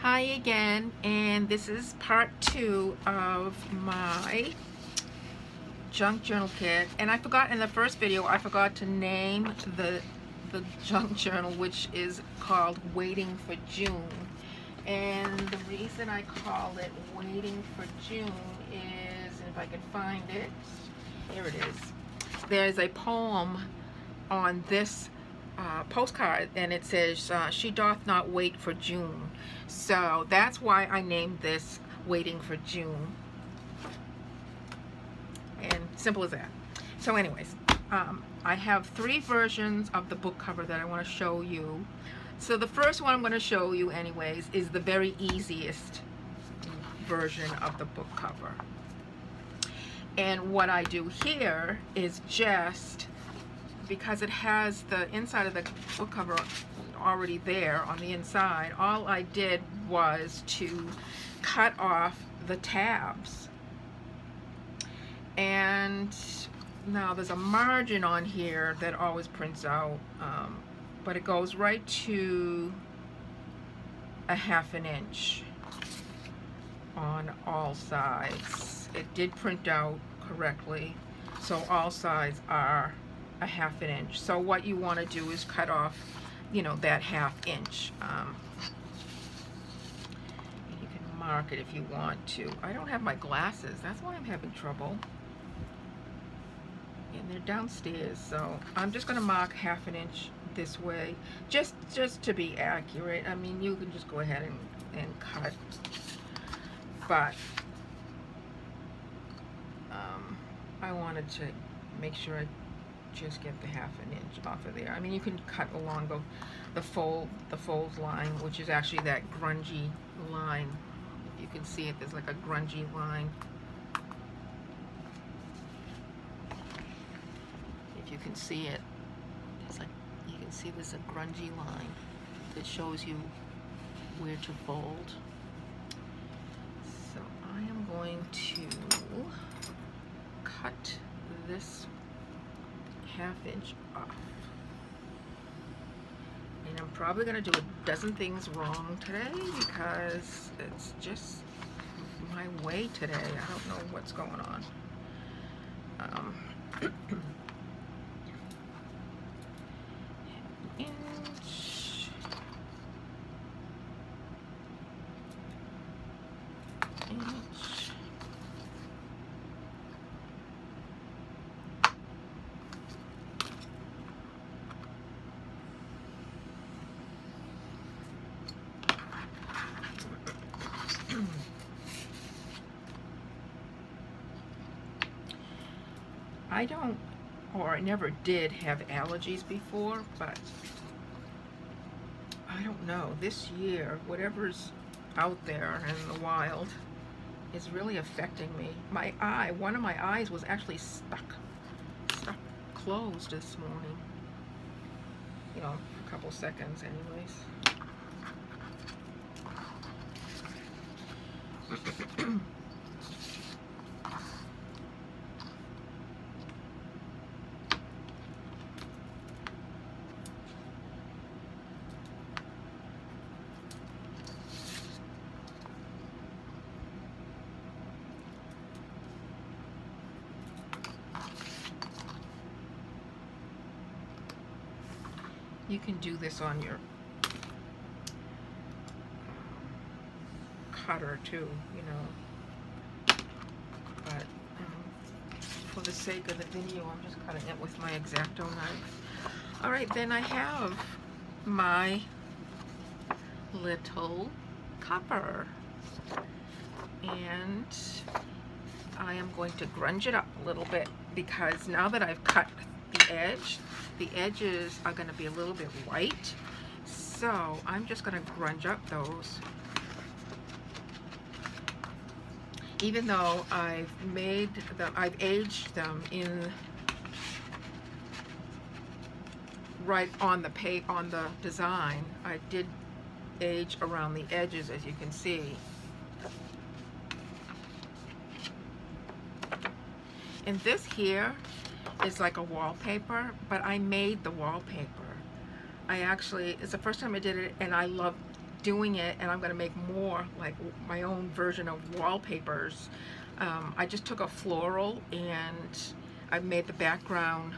Hi again, and this is part 2 of my junk journal kit. And I forgot in the first video, I forgot to name the junk journal, which is called Waiting for June. And the reason I call it Waiting for June is, if I can find it, here it is. There's a poem on this postcard, and it says, she doth not wait for June. So that's why I named this Waiting for June. And simple as that. So anyways, I have 3 versions of the book cover that I want to show you. So the first one I'm going to show you anyways is the very easiest version of the book cover. And what I do here is just, because it has the inside of the book cover already there on the inside, all I did was to cut off the tabs. And now there's a margin on here that always prints out, but it goes right to a 1/2 inch on all sides. It did print out correctly, so all sides are a 1/2 inch. So what you want to do is cut off, you know, that 1/2 inch. You can mark it if you want to. I don't have my glasses, that's why I'm having trouble. And they're downstairs, so I'm just going to mark 1/2 inch this way, just to be accurate. I mean, you can just go ahead and cut, but I wanted to make sure I just get the 1/2 inch off of there. I mean, you can cut along the fold line, which is actually that grungy line. If you can see it, there's like a grungy line. If you can see it, it's like, you can see there's a grungy line that shows you where to fold. So I am going to cut this 1/2 inch off. And I'm probably going to do a dozen things wrong today because it's just my way today. I don't know what's going on. I don't, or I never did have allergies before, but I don't know, this year, whatever's out there in the wild is really affecting me. My eye, one of my eyes was actually stuck closed this morning. You know, a couple seconds anyways. You can do this on your cutter too, you know, but for the sake of the video, I'm just cutting it with my X-Acto knife. Alright, then I have my little cover, and I am going to grunge it up a little bit because now that I've cut the edges are going to be a little bit white, so I'm just going to grunge up those. Even though I've aged them in right on the design, I did age around the edges, as you can see. And this here is like a wallpaper, but I made the wallpaper. It's the first time I did it, and I love doing it, and I'm going to make more, like my own version of wallpapers. I just took a floral and I made the background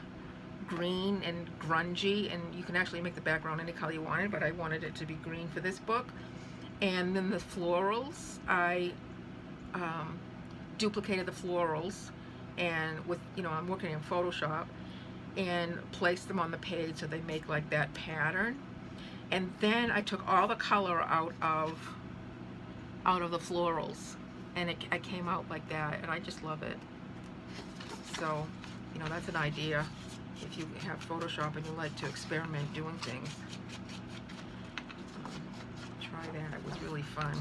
green and grungy, and you can actually make the background any color you wanted, but I wanted it to be green for this book. And then the florals, I duplicated the florals, and with, you know, I'm working in Photoshop, and placed them on the page so they make like that pattern. And then I took all the color out of the florals, and I came out like that, and I just love it. So, you know, that's an idea if you have Photoshop and you like to experiment doing things. Try that. It was really fun.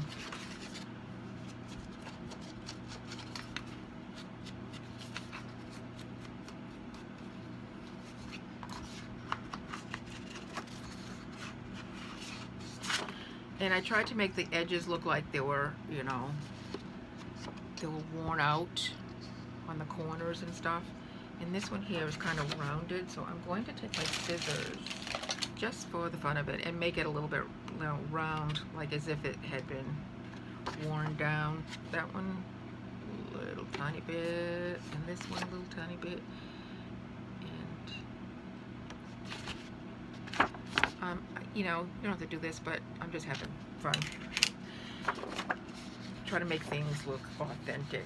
And I tried to make the edges look like they were, you know, they were worn out on the corners and stuff. And this one here is kind of rounded, so I'm going to take my scissors just for the fun of it and make it a little bit, you know, round, like as if it had been worn down. That one a little tiny bit, and this one a little tiny bit. And you know, you don't have to do this, but I'm just having fun. Try to make things look authentic.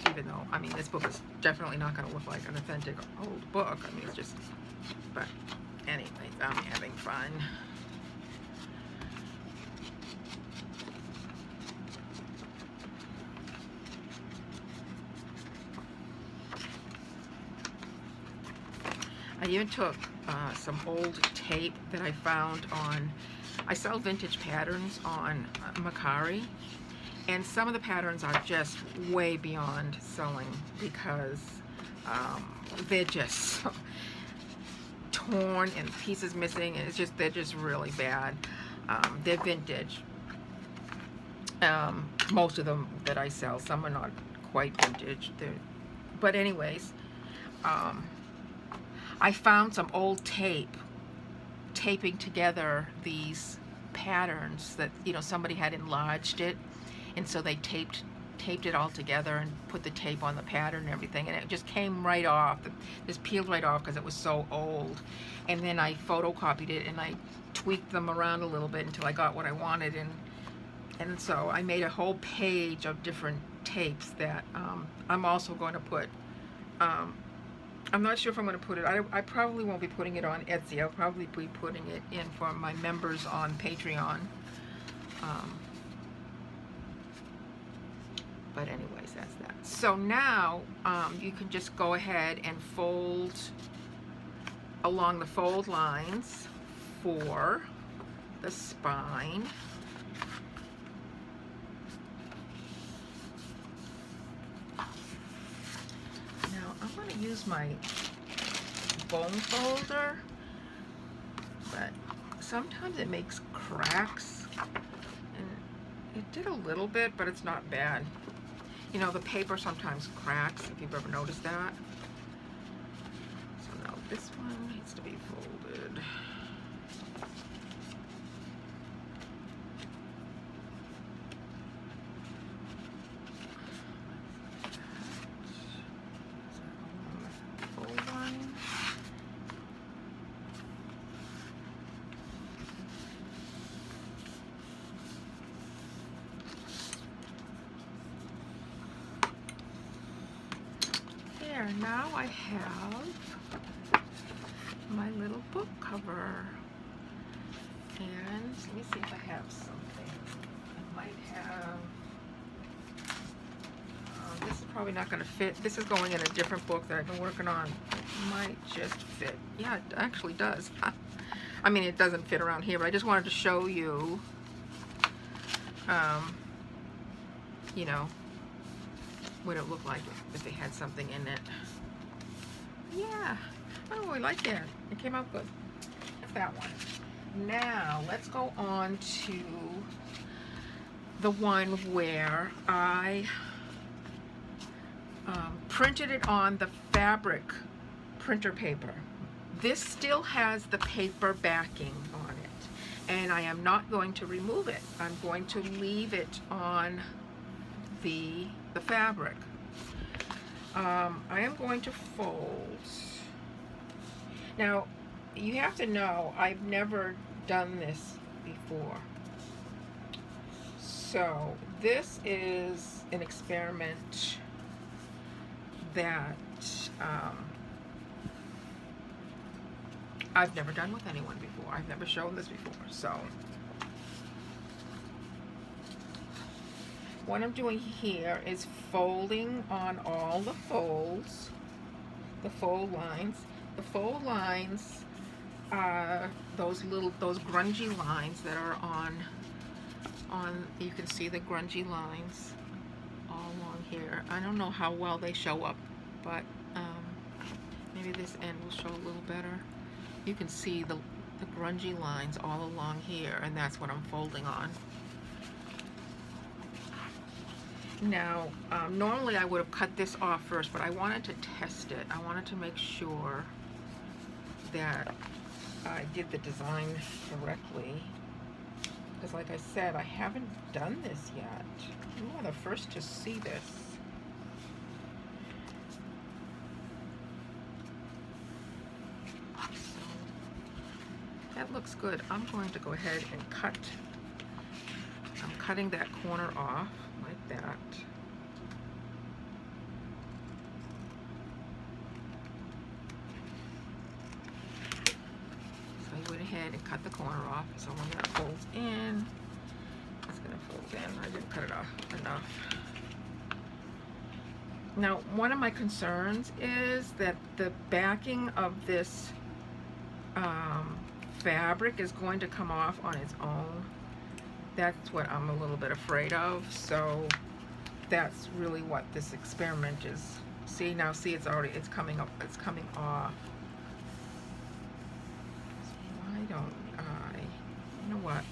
Even though, I mean, this book is definitely not going to look like an authentic old book. I mean, it's just, but anyways, I'm having fun. I even took some old tape that I found on, I sell vintage patterns on Mercari, and some of the patterns are just way beyond selling because they're just torn and pieces missing, and it's just, they're just really bad. They're vintage. Most of them that I sell, some are not quite vintage. But anyways, I found some old tape taping together these patterns that, you know, somebody had enlarged it, and so they taped it all together and put the tape on the pattern and everything, and it just came right off. It just peeled right off because it was so old. And then I photocopied it and I tweaked them around a little bit until I got what I wanted, and so I made a whole page of different tapes that I'm also going to put. I'm not sure if I'm going to put it, I probably won't be putting it on Etsy. I'll probably be putting it in for my members on Patreon. But anyways, that's that. So now you can just go ahead and fold along the fold lines for the spine. I'm going to use my bone folder, but sometimes it makes cracks, and it did a little bit, but it's not bad. You know, the paper sometimes cracks, if you've ever noticed that. So now this one needs to be folded. Now I have my little book cover, and let me see if I have something. I might have, this is probably not going to fit. This is going in a different book that I've been working on. It might just fit. Yeah, it actually does. I mean, it doesn't fit around here, but I just wanted to show you, you know, what it looked like if they had something in it. Yeah, oh, I like that. It came out good. That's that one. Now let's go on to the one where I printed it on the fabric printer paper. This still has the paper backing on it, and I am not going to remove it. I'm going to leave it on the fabric. I am going to fold. Now, you have to know, I've never done this before. So, this is an experiment that I've never done with anyone before. I've never shown this before. So, what I'm doing here is folding on all the folds, the fold lines. The fold lines are those grungy lines that are on, you can see the grungy lines all along here. I don't know how well they show up, but maybe this end will show a little better. You can see the grungy lines all along here, and that's what I'm folding on. Now, normally I would have cut this off first, but I wanted to test it. I wanted to make sure that I did the design correctly. Because like I said, I haven't done this yet. You are the first to see this. So, that looks good. I'm going to go ahead and cut. I'm cutting that corner off like that. So I went ahead and cut the corner off. So when that folds in, it's going to fold in. I didn't cut it off enough. Now, one of my concerns is that the backing of this fabric is going to come off on its own. That's what I'm a little bit afraid of. So that's really what this experiment is. See, now see, it's coming up, it's coming off. So why don't I, you know what?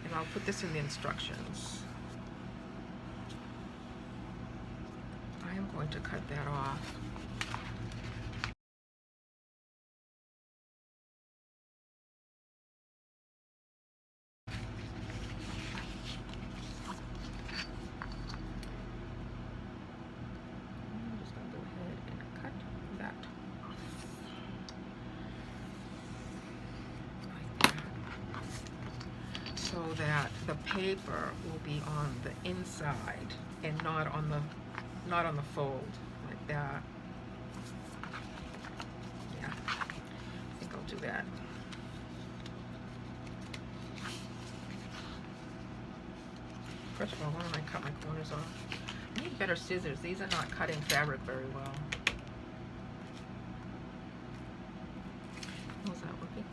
And I'll put this in the instructions. I am going to cut that off. So that the paper will be on the inside and not on the fold, like that. Yeah, I think I'll do that. First of all, why don't I cut my corners off? I need better scissors. These are not cutting fabric very well. How's that looking?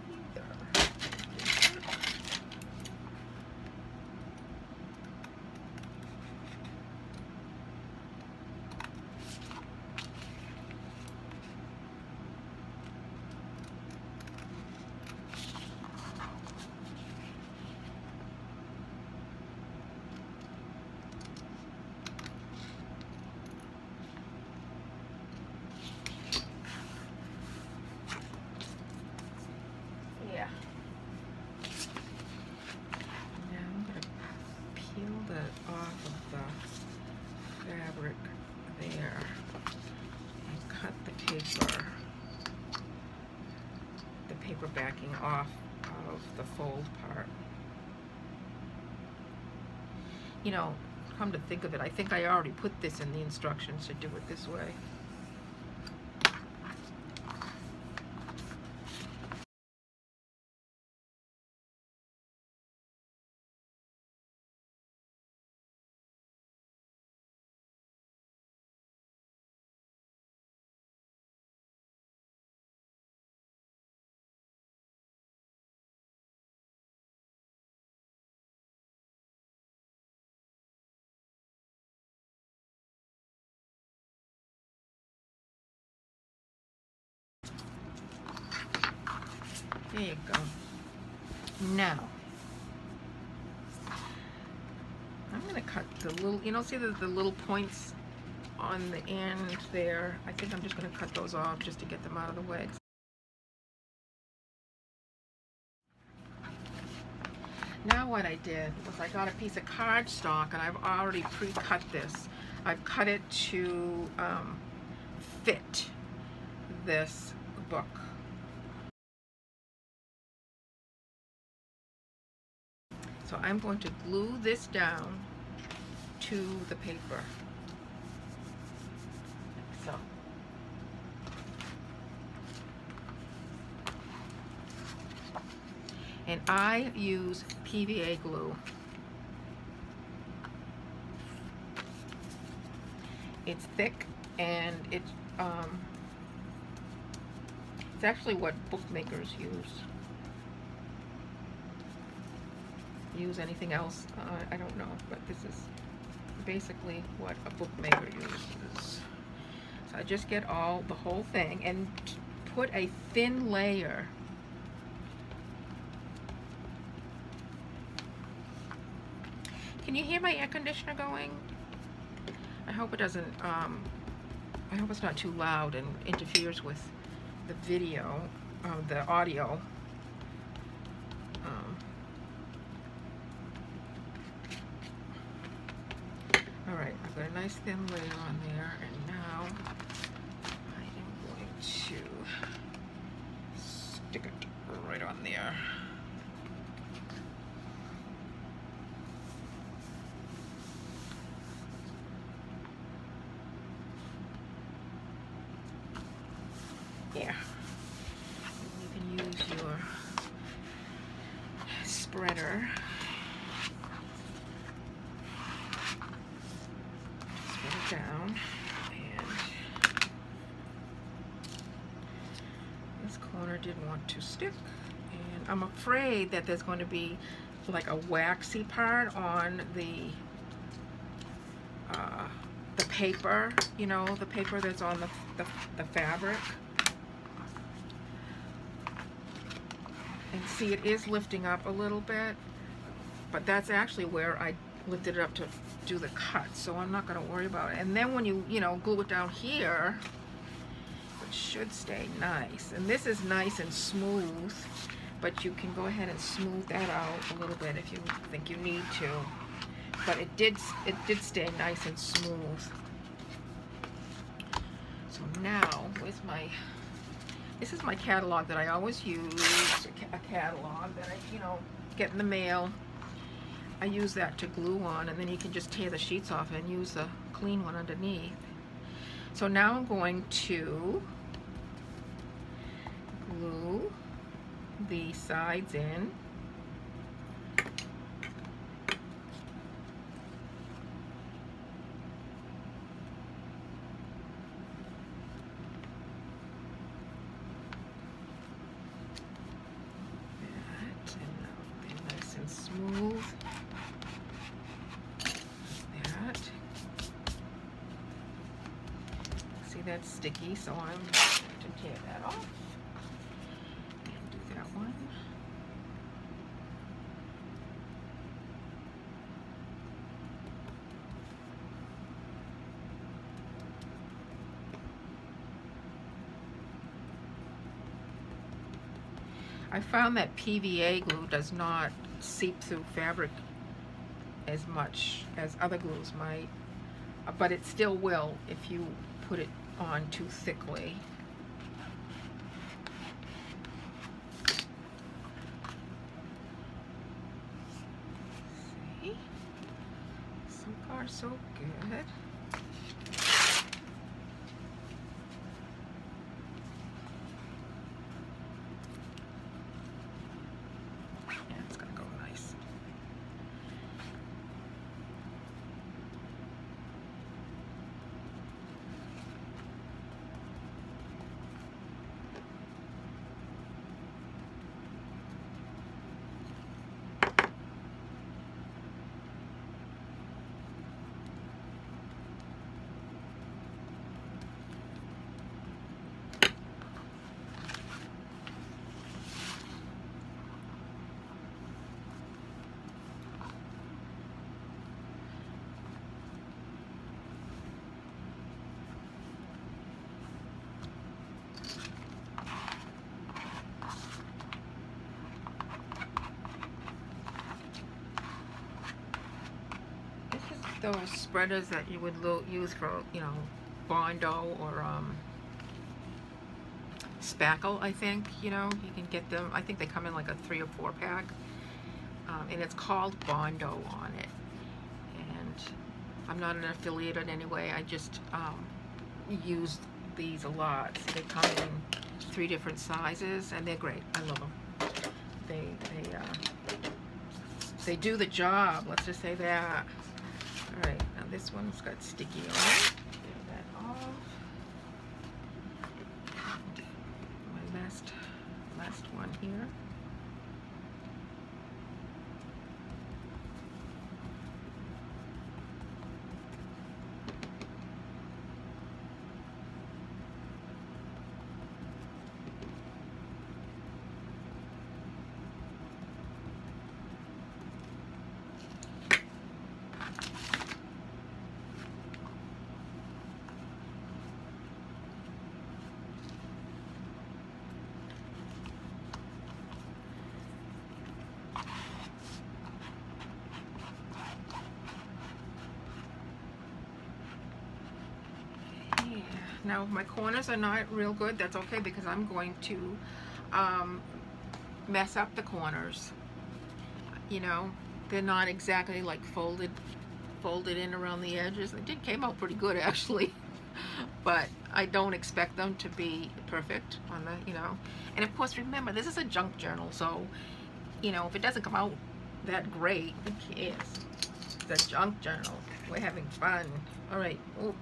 Off of the fabric there and cut the paper backing off of the fold part. You know, come to think of it, I think I already put this in the instructions to do it this way. There you go. Now, I'm going to cut the little, you know, see the little points on the end there? I think I'm just going to cut those off just to get them out of the way. Now what I did was I got a piece of cardstock, and I've already pre-cut this. I've cut it to fit this book. So I'm going to glue this down to the paper. So. And I use PVA glue. It's thick, and it's actually what bookmakers use anything else, I don't know, but this is basically what a bookmaker uses. So I just get the whole thing and put a thin layer. Can you hear my air conditioner going? I hope it doesn't, I hope it's not too loud and interferes with the video, the audio. Alright, I've got a nice thin layer on there, and now I am going to stick it right on there. Yeah. You can use your spreader. Spread it down. And this corner didn't want to stick. And I'm afraid that there's going to be like a waxy part on the paper, you know, the paper that's on the fabric. And see, it is lifting up a little bit, but that's actually where I lifted it up to do the cut, so I'm not going to worry about it. And then when you know, glue it down here, it should stay nice. And this is nice and smooth, but you can go ahead and smooth that out a little bit if you think you need to. But it did stay nice and smooth. So now, this is my catalog that I always use, a catalog that I, you know, get in the mail. I use that to glue on, and then you can just tear the sheets off and use a clean one underneath. So now I'm going to glue the sides in. Smooth that. See, that's sticky, so I'm going to tear that off and do that one. I found that PVA glue does not seep through fabric as much as other glues might, but it still will if you put it on too thickly. See? So far so good. those spreaders that you would use for, you know, Bondo or spackle, I think. You know, you can get them. I think they come in like a 3 or 4 pack, and it's called Bondo on it. And I'm not an affiliate in any way. I just use these a lot. So they come in 3 different sizes, and they're great. I love them. They do the job. Let's just say that. All right, now this one's got sticky on it. Get that off. My last one here. Now my corners are not real good. That's okay, because I'm going to mess up the corners. You know, they're not exactly like folded in around the edges. They came out pretty good actually, but I don't expect them to be perfect on the, you know. And of course, remember, this is a junk journal, so you know, if it doesn't come out that great, who cares? It's a junk journal. We're having fun. All right. Ooh.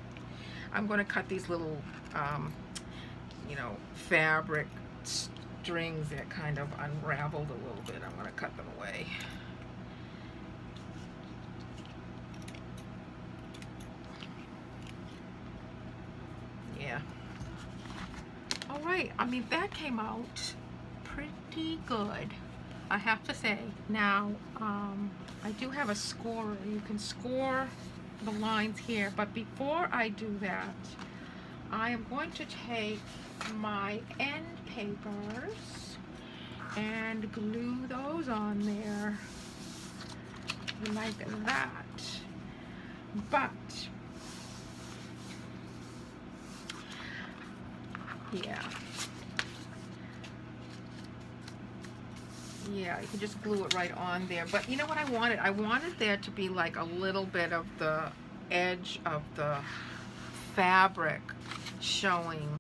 I'm going to cut these little, you know, fabric strings that kind of unraveled a little bit. I'm going to cut them away. Yeah. All right. I mean, that came out pretty good, I have to say. Now, I do have a scorer. You can score the lines here, but before I do that, I am going to take my end papers and glue those on there like that. But yeah, you can just glue it right on there. But you know what I wanted? I wanted there to be like a little bit of the edge of the fabric showing.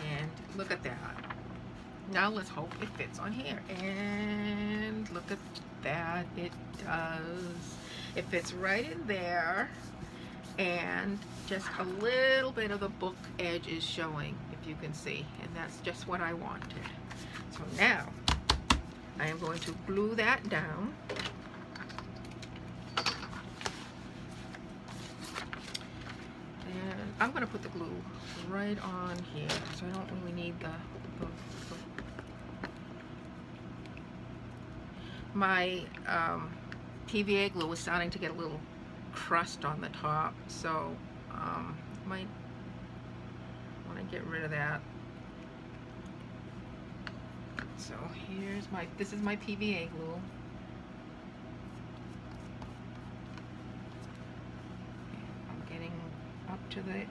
And look at that. Now let's hope it fits on here. And look at that, it does. It fits right in there. And just a little bit of the book edge is showing, if you can see, and that's just what I wanted. So now I am going to glue that down. And I'm going to put the glue right on here, so I don't really need my PVA glue is starting to get a little crust on the top, so might want to get rid of that. So this is my PVA glue. I'm getting up to the,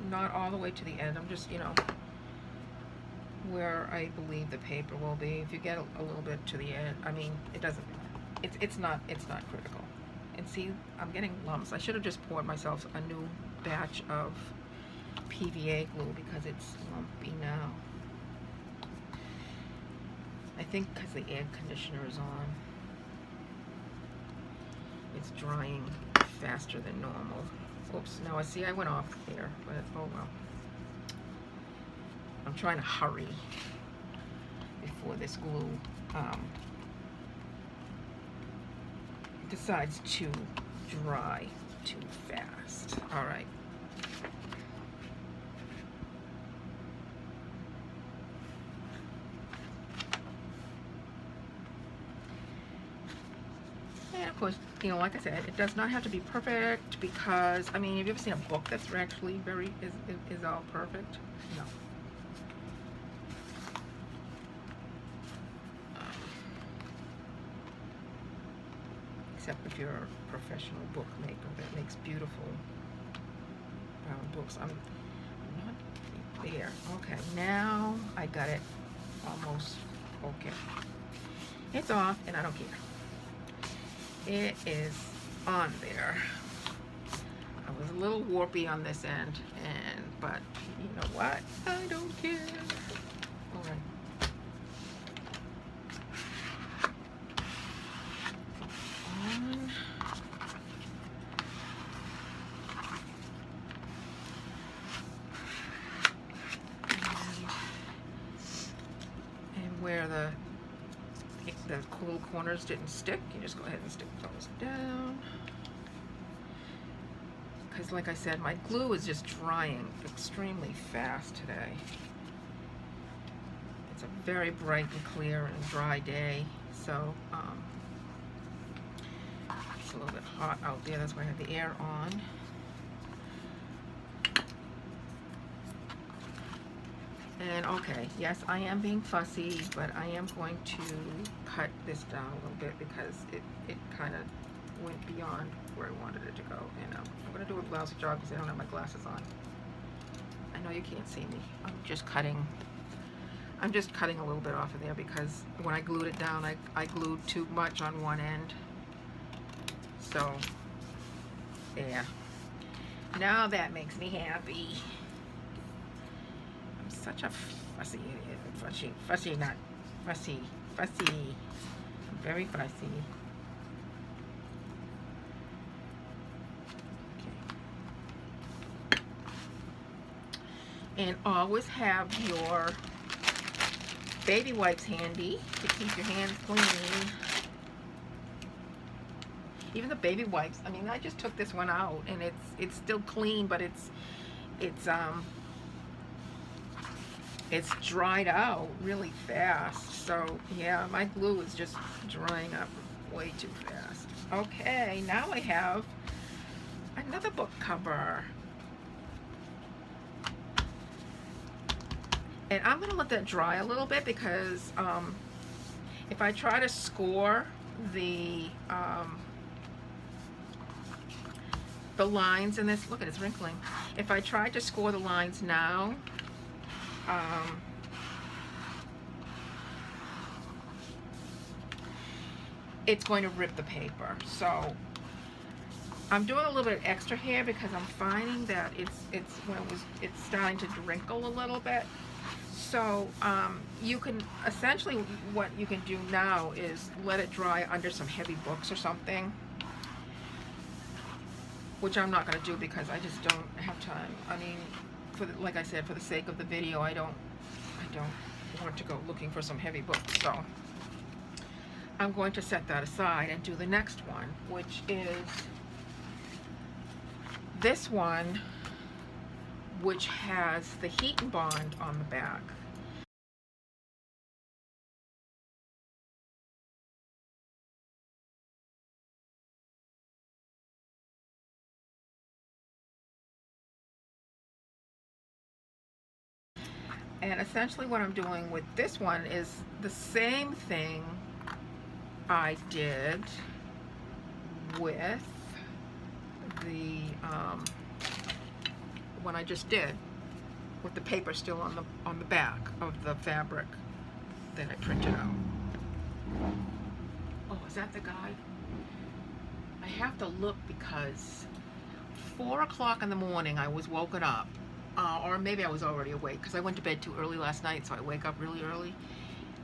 not all the way to the end, I'm just, you know, where I believe the paper will be. If you get a little bit to the end, I mean, it doesn't, it's not critical. And see, I'm getting lumps. I should have just poured myself a new batch of PVA glue because it's lumpy now. I think because the air conditioner is on. It's drying faster than normal. Oops, now I see I went off there, but oh well. I'm trying to hurry before this glue decides to dry too fast. All right. And of course, you know, like I said, it does not have to be perfect because, I mean, have you ever seen a book that's actually is all perfect? No. except if you're a professional bookmaker that makes beautiful bound books. I'm not there. Okay, now I got it almost okay. It's off, and I don't care. It is on there. I was a little warpy on this end, but you know what? I don't care. All right. On. And where the little corners didn't stick, you just go ahead and stick those down. Because like I said, my glue is just drying extremely fast today. It's a very bright and clear and dry day, so it's a little bit hot out there. That's why I have the air on. And okay, yes, I am being fussy, but I am going to cut this down a little bit because it kind of went beyond where I wanted it to go. And I'm going to do a lousy job because I don't have my glasses on. I know you can't see me. I'm just cutting a little bit off of there because when I glued it down, I glued too much on one end. So, yeah. Now that makes me happy. I'm such a fussy idiot. Fussy, not fussy. Fussy. I'm very fussy. And always have your baby wipes handy to keep your hands clean. Even the baby wipes, I mean, I just took this one out and it's still clean, but it's dried out really fast. So yeah, my glue is just drying up way too fast. Okay, now I have another book cover. And I'm going to let that dry a little bit because if I try to score the lines in this, look at it, it's wrinkling. If I try to score the lines now, it's going to rip the paper. So I'm doing a little bit extra here because I'm finding that it's starting to wrinkle a little bit. So you can essentially, what you can do now is let it dry under some heavy books or something, which I'm not going to do because I just don't have time. I mean, like I said, for the sake of the video, I don't want to go looking for some heavy books. So I'm going to set that aside and do the next one, which is this one, which has the heat and bond on the back. And essentially what I'm doing with this one is the same thing I did with the one I just did, with the paper still on the back of the fabric that I printed out. Oh, is that the guy? I have to look because 4 o'clock in the morning I was woken up, or maybe I was already awake because I went to bed too early last night, so I wake up really early.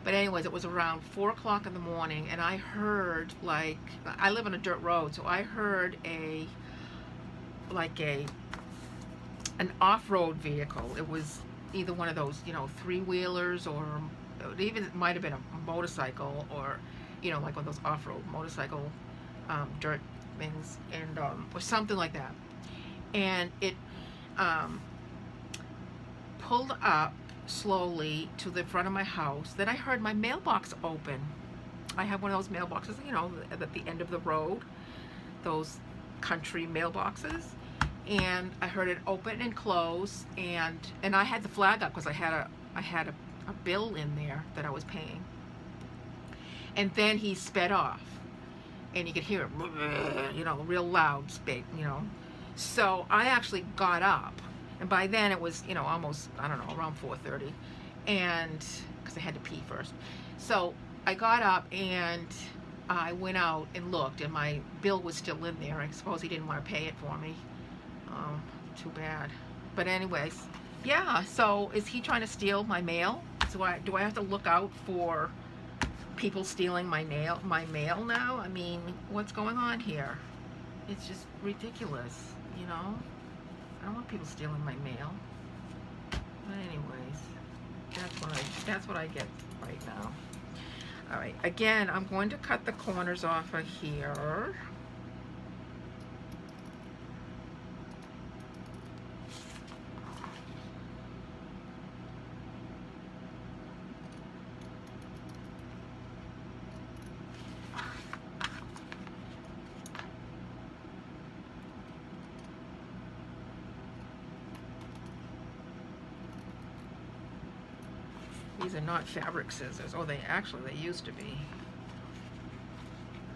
But anyways, it was around 4 o'clock in the morning, and I heard, like, I live on a dirt road, so I heard an off-road vehicle. It was either one of those, you know, three-wheelers, or it might have been a motorcycle, or, you know, like one of those off-road motorcycle dirt things, and or something like that. And it pulled up slowly to the front of my house. Then I heard my mailbox open. I have one of those mailboxes, you know, at the end of the road, those country mailboxes. And I heard it open and close, and I had the flag up because I had a bill in there that I was paying. And then he sped off, and you could hear it, you know, real loud, you know. So I actually got up, and by then it was, you know, almost, I don't know, around 4:30, and because I had to pee first. So I got up and I went out and looked, and my bill was still in there. I suppose he didn't want to pay it for me. Too bad. But anyways, yeah, so is he trying to steal my mail? So do I have to look out for people stealing my mail now? I mean, what's going on here? It's just ridiculous, you know? I don't want people stealing my mail. But anyways, that's what I get right now. All right, again, I'm going to cut the corners off of here. These are not fabric scissors. Oh, they used to be.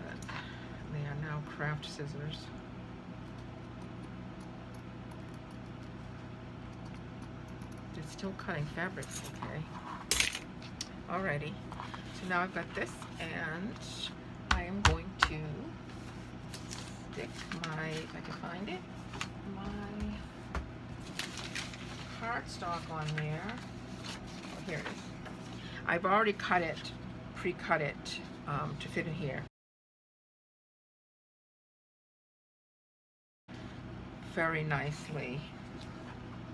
But they are now craft scissors. They're still cutting fabrics, okay. Alrighty. So now I've got this, and I am going to stick my, if I can find it, my cardstock on there. Oh, here it is. I've already cut it, pre-cut it to fit in here. Very nicely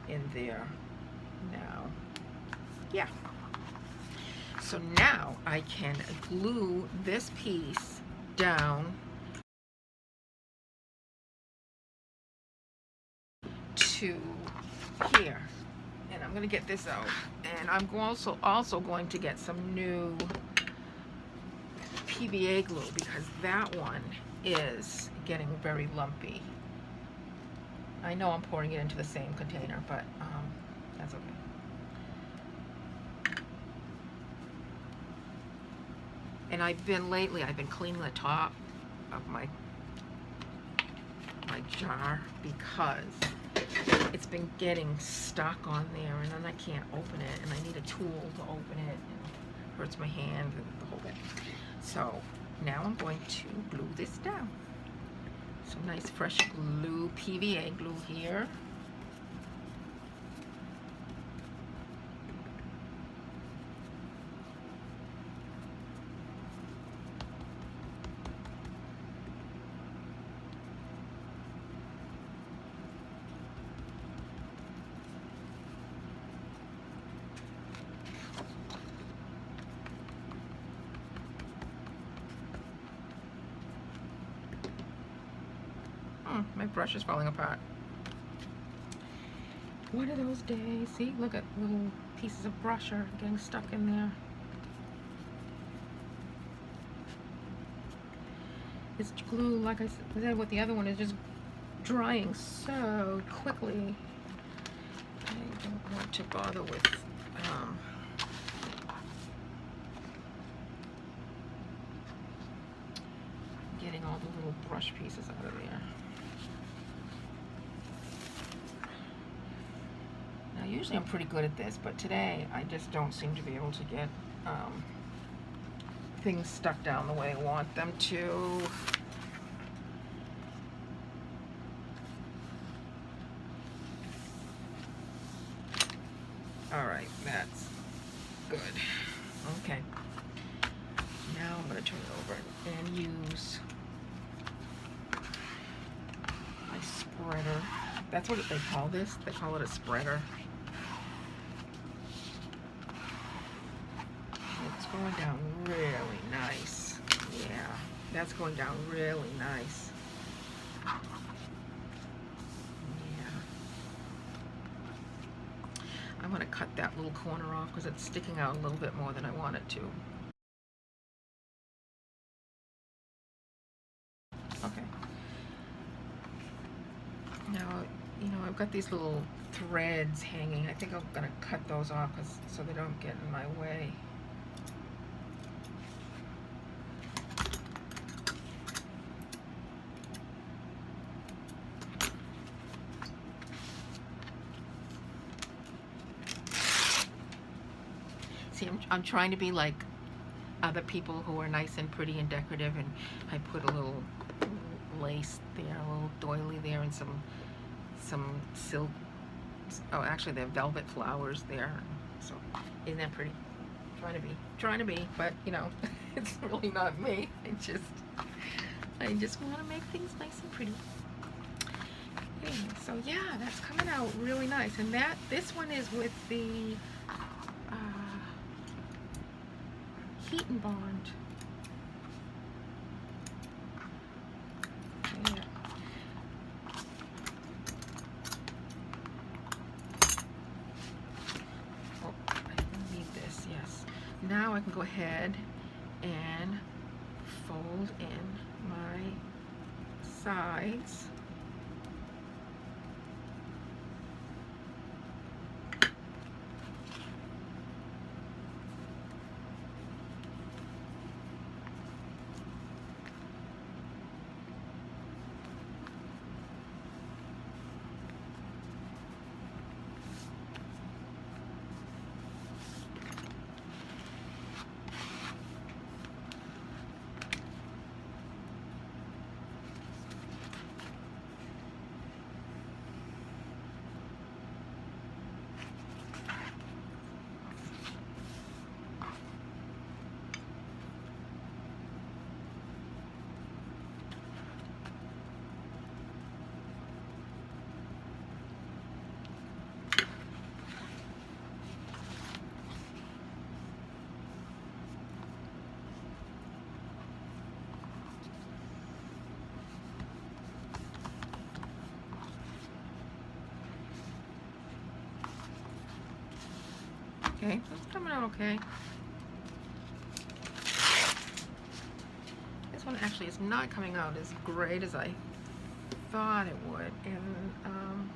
in there now. Yeah. So now I can glue this piece down to here. And I'm going to get this out, and I'm also going to get some new PVA glue, because that one is getting very lumpy. I know I'm pouring it into the same container, but that's okay. And I've been cleaning the top of my jar, because it's been getting stuck on there, and then I can't open it, and I need a tool to open it, and it hurts my hand and the whole bit. So now I'm going to glue this down. Some nice fresh glue, PVA glue here. My brush is falling apart. One of those days. See, look at little pieces of brush are getting stuck in there. This glue, like I said with the other one, is just drying so quickly. I don't want to bother with getting all the little brush pieces out of there. Usually I'm pretty good at this, but today I just don't seem to be able to get things stuck down the way I want them to. Alright, that's good. Okay. Now I'm going to turn it over and use my spreader. That's what they call this. They call it a spreader. Going down really nice. Yeah, that's going down really nice. Yeah. I'm going to cut that little corner off because it's sticking out a little bit more than I want it to. Okay. Now, you know, I've got these little threads hanging. I think I'm going to cut those off so they don't get in my way. See, I'm trying to be like other people who are nice and pretty and decorative, and I put a little lace there, a little doily there, and some silk. Oh, actually, they're velvet flowers there. So, isn't that pretty? Trying to be, but you know, it's really not me. I just want to make things nice and pretty. Okay, so yeah, that's coming out really nice, and this one is with the Heat and Bond. Yeah. Oh, I need this. Yes. Now I can go ahead and fold in my sides. Okay, that's coming out okay. This one actually is not coming out as great as I thought it would, and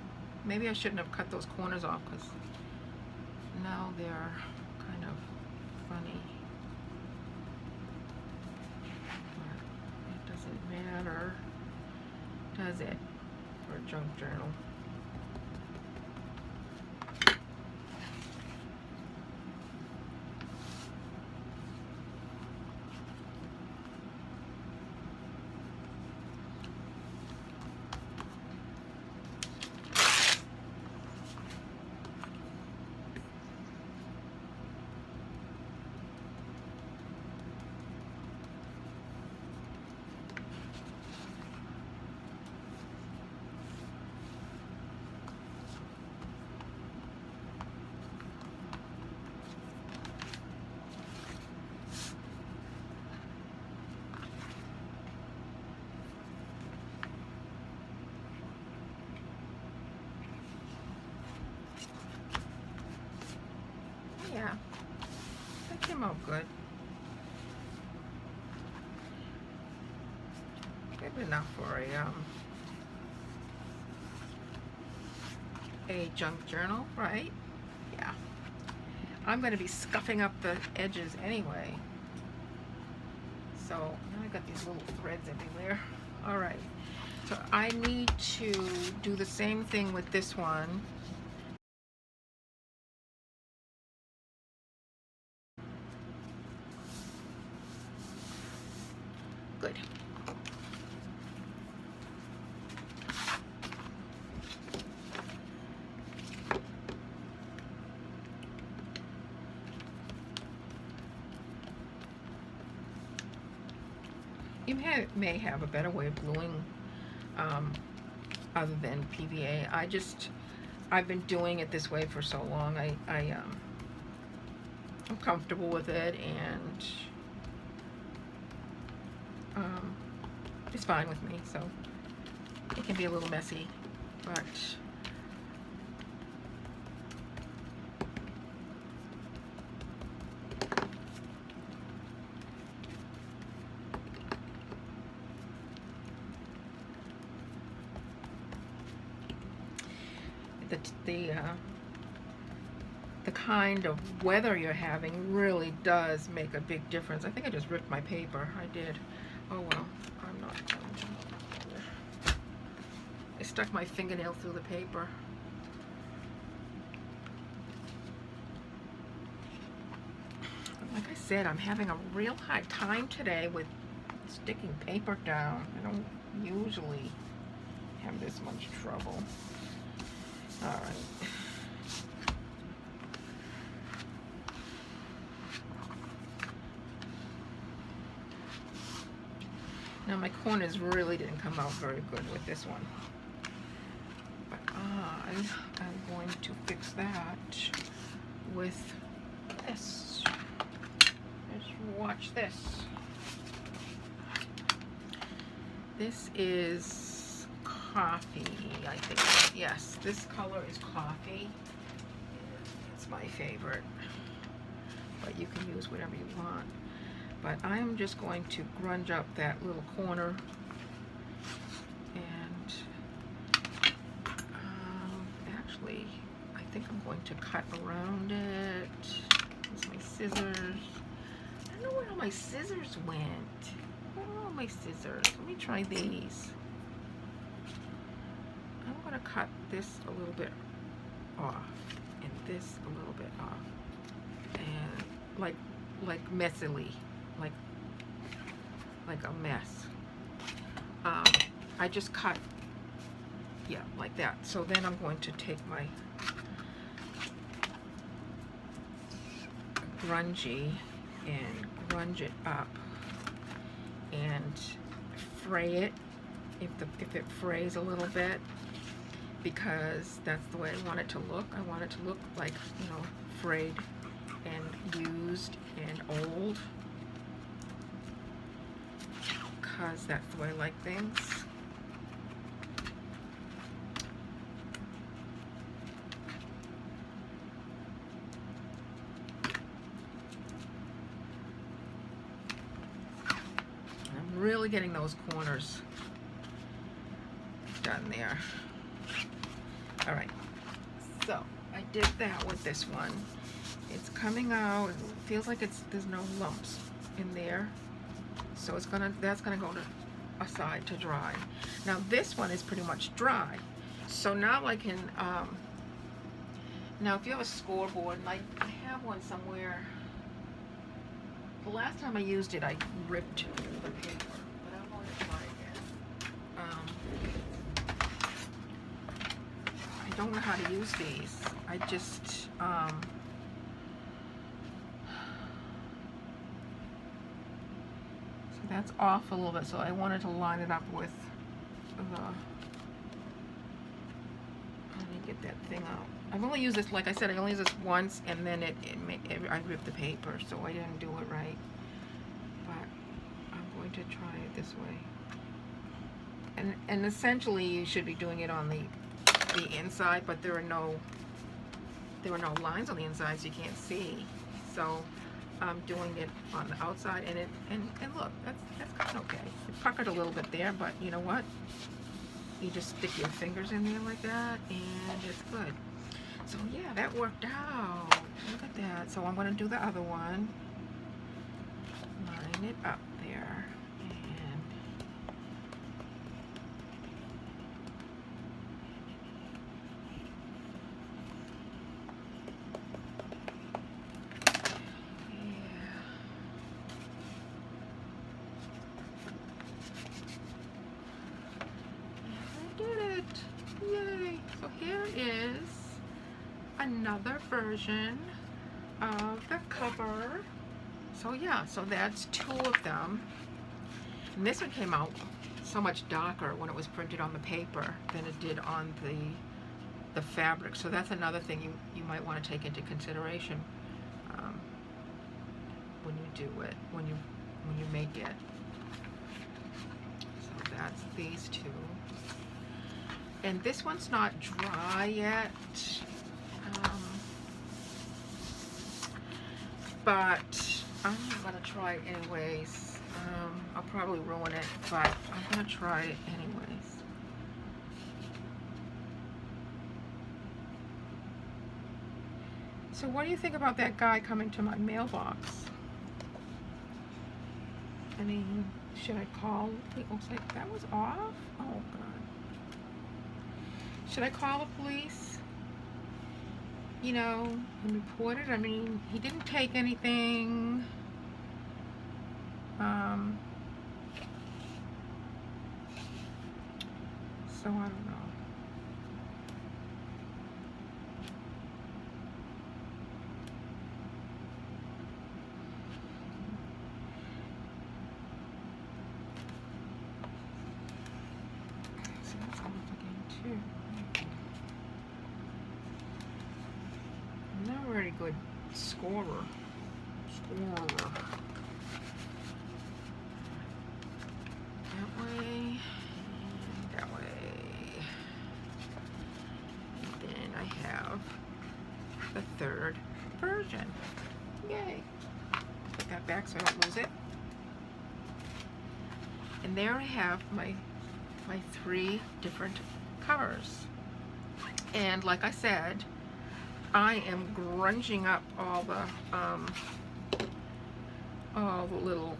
maybe I shouldn't have cut those corners off, because now they're kind of funny. But it doesn't matter, does it, for a junk journal? Yeah, that came out good. Good enough for a junk journal, right? Yeah. I'm going to be scuffing up the edges anyway. So now I got these little threads everywhere. All right. So I need to do the same thing with this one. Good. You may have a better way of gluing other than PVA. I've been doing it this way for so long. I'm comfortable with it, and it's fine with me. So it can be a little messy, but the kind of weather you're having really does make a big difference. I think I just ripped my paper. I did. Oh well, I'm not going to. I stuck my fingernail through the paper. said, I'm having a real hard time today with sticking paper down. I don't usually have this much trouble. All right. Now my corners really didn't come out very good with this one. But I am going to fix that with this. Just watch this. This is coffee, I think. Yes, this color is coffee. It's my favorite. But you can use whatever you want. But I am just going to grunge up that little corner, and actually I think I'm going to cut around it with my scissors. I don't know where all my scissors went. Where are all my scissors? Let me try these. I'm going to cut this a little bit off and this a little bit off, and like messily. Like a mess. I just cut, yeah, like that. So then I'm going to take my grungy and grunge it up and fray it if it frays a little bit, because that's the way I want it to look. I want it to look like, you know, frayed and used and old, because that's the way I like things. I'm really getting those corners done there. All right, so I did that with this one. It's coming out. It feels like there's no lumps in there. So that's gonna go to aside to dry. Now this one is pretty much dry. So now I can, now if you have a scoreboard, and I have one somewhere. The last time I used it, I ripped the paper, but I'm going to try again. I don't know how to use these. I just, that's off a little bit, so I wanted to line it up with the, let me get that thing out. I've only used this, like I said, I only used this once, and then I ripped the paper, so I didn't do it right. But I'm going to try it this way. And essentially you should be doing it on the inside, but there are no lines on the inside, so you can't see. So I'm doing it on the outside, and look, that's kind of okay. It puckered a little bit there, but you know what? You just stick your fingers in there like that, and it's good. So yeah, that worked out. Look at that. So I'm going to do the other one. Line it up there, and here is another version of the cover. So yeah, so that's two of them. And this one came out so much darker when it was printed on the paper than it did on the fabric. So that's another thing you might want to take into consideration when you do it, when you make it. So that's these two. And this one's not dry yet, but I'm gonna try it anyways. I'll probably ruin it, but I'm gonna try it anyways. So what do you think about that guy coming to my mailbox? I mean, should I call? It looks like that was off. Oh God. Should I call the police? You know, and report it? I mean, he didn't take anything. So I don't know. So that's off again too. I'm not a very good scorer. That way, and that way. And then I have the third version. Yay. Put that back so I don't lose it. And there I have my 3 different covers. And like I said, I am grunging up all the little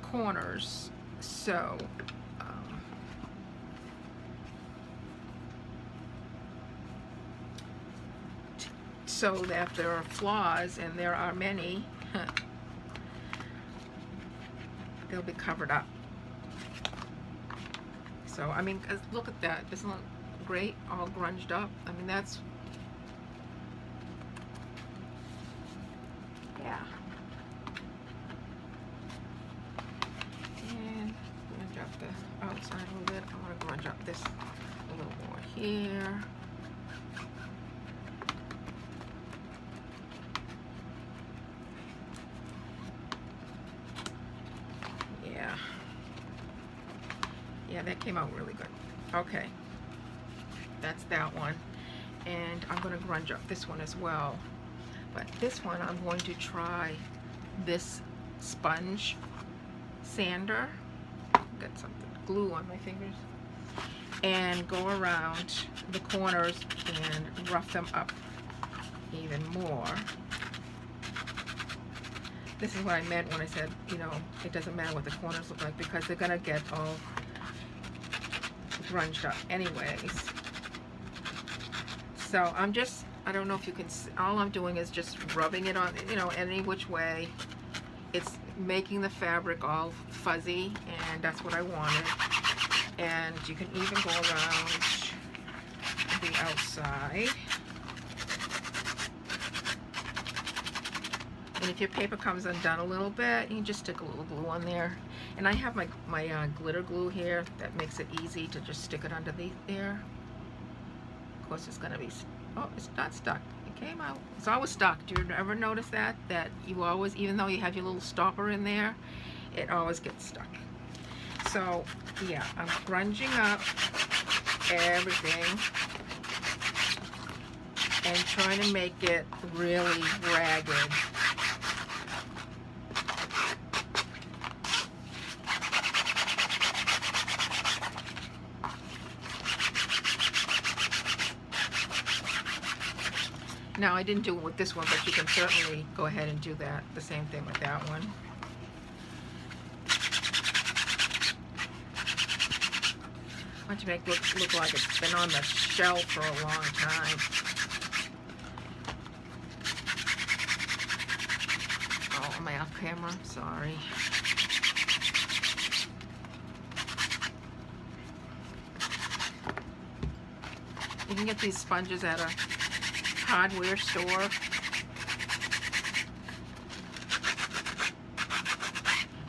corners, so so that if there are flaws, and there are many, they'll be covered up. So I mean, look at that, isn't it great? All grunged up. I mean, that's, yeah. And grunge up the outside a little bit. I want to grunge up this a little more here. Yeah. Yeah, that came out really good. Okay. That's that one. And I'm going to grunge up this one as well. But this one, I'm going to try this sponge sander. Got some glue on my fingers. And go around the corners and rough them up even more. This is what I meant when I said, you know, it doesn't matter what the corners look like, because they're going to get all grunged up anyways. So I'm just, I don't know if you can see, all I'm doing is just rubbing it on, you know, any which way. It's making the fabric all fuzzy, and that's what I wanted. And you can even go around the outside. And if your paper comes undone a little bit, you can just stick a little glue on there. And I have my glitter glue here that makes it easy to just stick it underneath there. Of course, it's gonna be, oh, it's not stuck. It came out. It's always stuck. Do you ever notice that? That you always, even though you have your little stopper in there, it always gets stuck. So, yeah, I'm grunging up everything and trying to make it really ragged. Now, I didn't do it with this one, but you can certainly go ahead and do that, the same thing with that one. I want to make it look like it's been on the shelf for a long time. Oh, am I off camera? Sorry. You can get these sponges at a hardware store.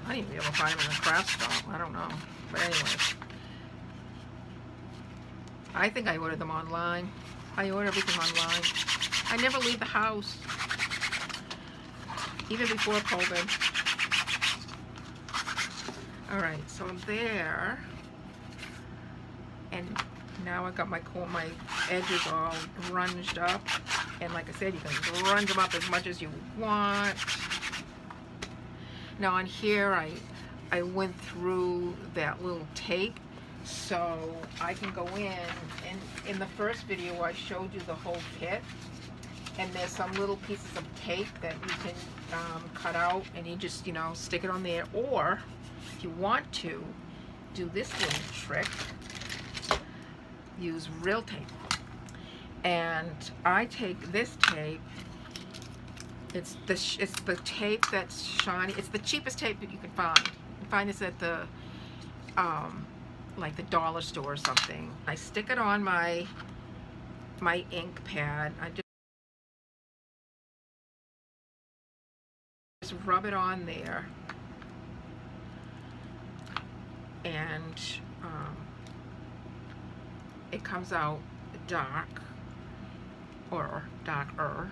I didn't even be able to find them in the craft store. I don't know. But anyway. I think I ordered them online. I order everything online. I never leave the house. Even before COVID. Alright, so there. And now I've got my edges all grunged up. And like I said, you can grunge them up as much as you want. Now on here, I went through that little tape, so I can go in, and in the first video I showed you the whole kit, and there's some little pieces of tape that you can cut out, and you just, you know, stick it on there. Or if you want to do this little trick, use real tape. And I take this tape It's the tape that's shiny. It's the cheapest tape that you can find. You can find this at the like the dollar store or something. I stick it on my ink pad. I just rub it on there, and it comes out dark or darker,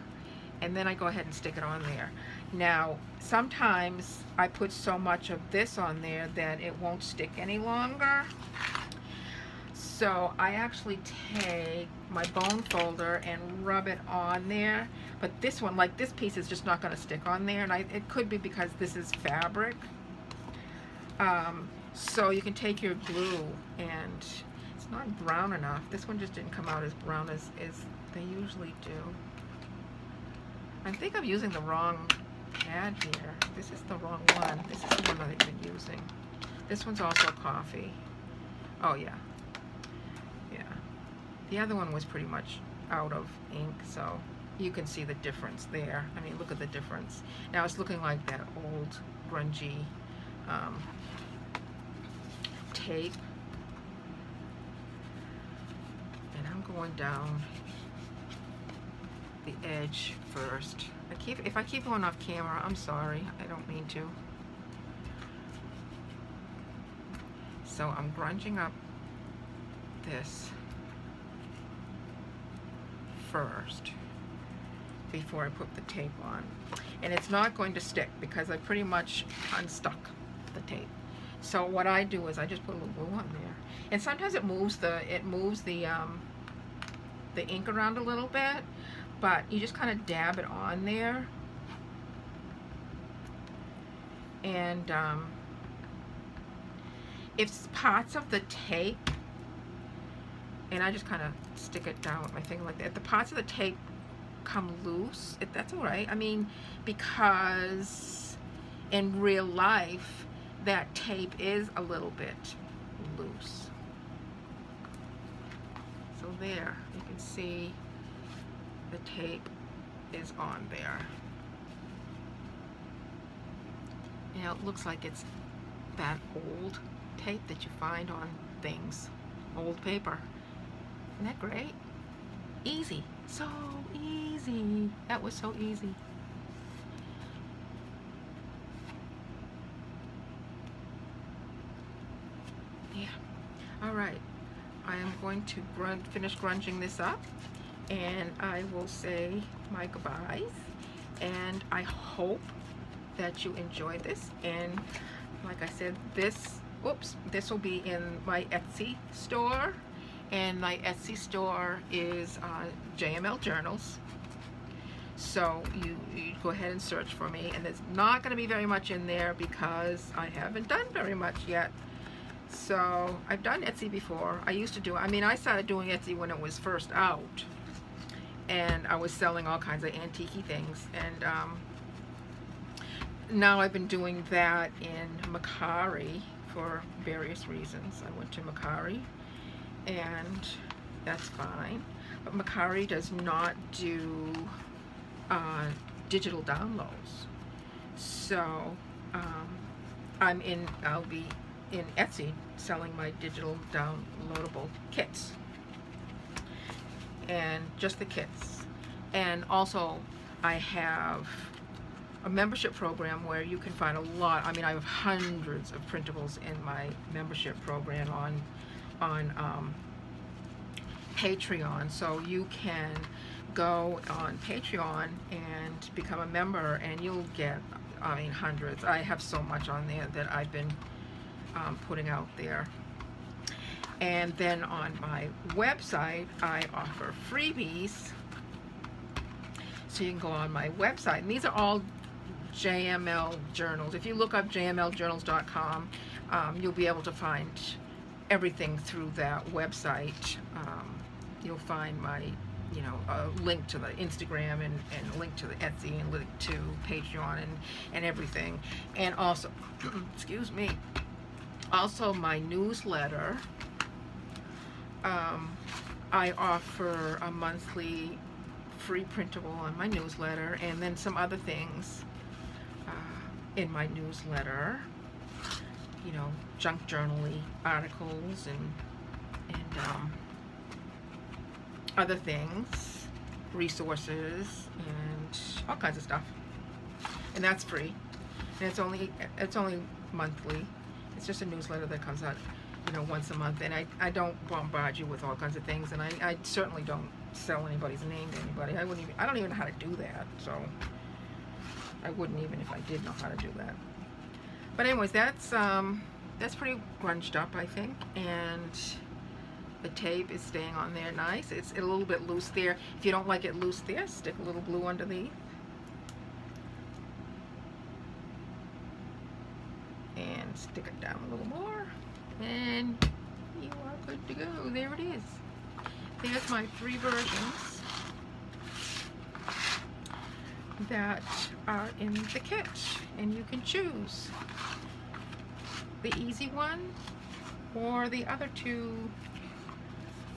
and then I go ahead and stick it on there. Now sometimes I put so much of this on there that it won't stick any longer, so I actually take my bone folder and rub it on there. But this one, like this piece, is just not going to stick on there, and it could be because this is fabric. So you can take your glue, and it's not brown enough. This one just didn't come out as brown as they usually do. I think I'm using the wrong pad here. This is the wrong one. This is the one that I've been using. This one's also coffee. Oh yeah. Yeah. The other one was pretty much out of ink, so you can see the difference there. I mean, look at the difference. Now it's looking like that old grungy tape. And I'm going down the edge first. If I keep going off camera, I'm sorry. I don't mean to. So I'm grunging up this first before I put the tape on. And it's not going to stick because I pretty much unstuck the tape. So what I do is I just put a little glue on there. And sometimes it moves the ink around a little bit, but you just kind of dab it on there. And if parts of the tape, and I just kind of stick it down with my finger like that, if the parts of the tape come loose, that's all right. I mean, because in real life that tape is a little bit loose. So there, you can see the tape is on there. You know, it looks like it's that old tape that you find on things, old paper. Isn't that great? Easy, so easy. That was so easy. Yeah. All right. I am going to finish grunging this up, and I will say my goodbyes. And I hope that you enjoyed this. And like I said, this will be in my Etsy store. And my Etsy store is JML Journals. So you go ahead and search for me. And there's not going to be very much in there because I haven't done very much yet. So I've done Etsy before. I used to do, I mean, I started doing Etsy when it was first out. And I was selling all kinds of antique-y things. And now I've been doing that in Mercari for various reasons. I went to Mercari, and that's fine. But Mercari does not do digital downloads. So I'll be in Etsy selling my digital downloadable kits, and just the kits. And also I have a membership program where you can find a lot. I mean, I have hundreds of printables in my membership program on Patreon. So you can go on Patreon and become a member, and you'll get, I mean, hundreds. I have so much on there that I've been putting out there. And then on my website I offer freebies, so you can go on my website, and these are all JML journals. If you look up jmljournals.com, you'll be able to find everything through that website. You'll find my, you know, a link to the Instagram, and a link to the Etsy, and link to Patreon, and everything. And also excuse me, also my newsletter. I offer a monthly free printable on my newsletter, and then some other things in my newsletter. You know, junk journally articles and other things, resources, and all kinds of stuff. And that's free. And it's only monthly. It's just a newsletter that comes out, you know, once a month. And I don't bombard you with all kinds of things, and I certainly don't sell anybody's name to anybody. I don't even know how to do that, so I wouldn't even if I did know how to do that. But anyways, that's pretty grunged up, I think, and the tape is staying on there nice. It's a little bit loose there. If you don't like it loose there, stick a little glue underneath. And stick it down a little more. And you are good to go. There it is. There's my 3 versions that are in the kit. And you can choose the easy one or the other 2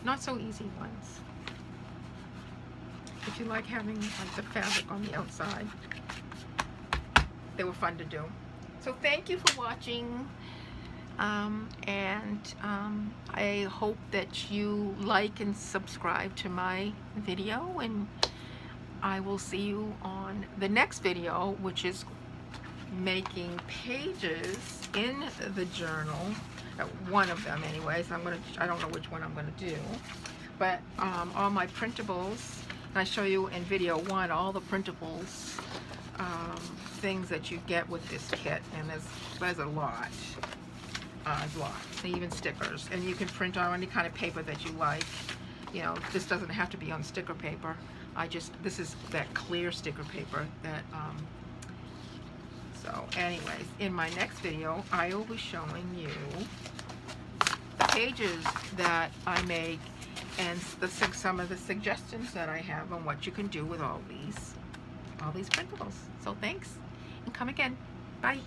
not so easy ones. If you like having like the fabric on the outside, they were fun to do. So thank you for watching, and I hope that you like and subscribe to my video, and I will see you on the next video, which is making pages in the journal. One of them anyways. I don't know which one I'm gonna do, but all my printables, and I show you in video 1 all the printables things that you get with this kit, and there's a lot, even stickers, and you can print on any kind of paper that you like. You know, this doesn't have to be on sticker paper. This is that clear sticker paper that so anyways, in my next video, I will be showing you the pages that I make and some of the suggestions that I have on what you can do with all these printables. So thanks, and come again. Bye.